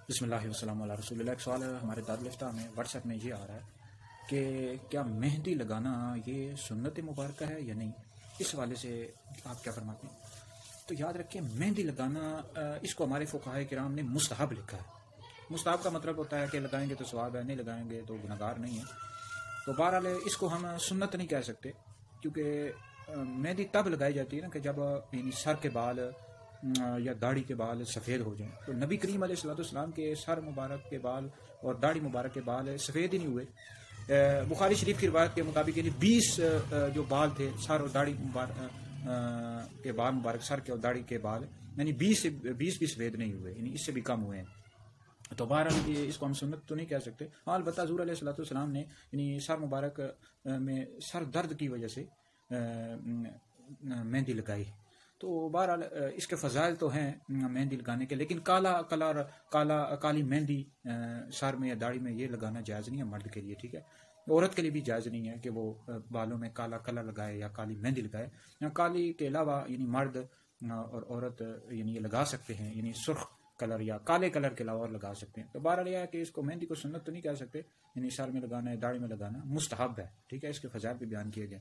बिस्मिल्लाह वस्सलाम अला रसूलिल्लाह। एक सवाल हमारे दारुल-इफ्ता में व्हाट्सएप में ये आ रहा है कि क्या मेहंदी लगाना ये सुन्नत मुबारक है या नहीं, इस हवाले से आप क्या फरमाते हैं? तो याद रखिए, मेहंदी लगाना इसको हमारे फ़ुक़हा किराम ने मुस्तहब लिखा है। मुस्तहब का मतलब होता है कि लगाएंगे तो सवाब है, नहीं लगाएंगे तो गुनहगार नहीं है। तो बहरहाल इसको हम सुन्नत नहीं कह सकते, क्योंकि मेहंदी तब लगाई जाती है ना कि जब यानी सर के बाल या दाढ़ी के बाल सफ़ेद हो जाएं। तो नबी करीम अलैहिस्सलाम के सर मुबारक के बाल और दाढ़ी मुबारक के बाल सफ़ेद ही नहीं हुए। बुखारी शरीफ की रिवायत के मुताबिक यानी 20 जो बाल थे सर और दाढ़ी के बाल मुबारक, सर के और दाढ़ी के बाल यानी 20 भी सफ़ेद नहीं हुए, यानी इससे भी कम हुए हैं। तो बहरहाल ये इसको हम सुन्नत तो नहीं कह सकते। हाँ, अलबत्ता हुज़ूर अलैहिस्सलाम ने यानी सर मुबारक में सर दर्द की वजह से मेहंदी लगाई। तो बहरहाल इसके फ़ज़ाइल तो हैं मेहंदी लगाने के, लेकिन काली मेहंदी सर में या दाढ़ी में ये लगाना जायज़ नहीं है मर्द के लिए, ठीक है। औरत के लिए भी जायज़ नहीं है कि वो बालों में काला कलर लगाए या काली मेहंदी लगाए। काली के अलावा यानी मर्द और औरत यानी ये लगा सकते हैं, यानी सुर्ख कलर या काले कलर के अलावा और लगा सकते हैं। तो बहरहाल यह है कि इसको मेहंदी को सुन्नत तो नहीं कह सकते, यानी सर में लगाना है, दाढ़ी में लगाना मुस्तहब है, ठीक है। इसके फ़ज़ाइल भी बयान किए गए।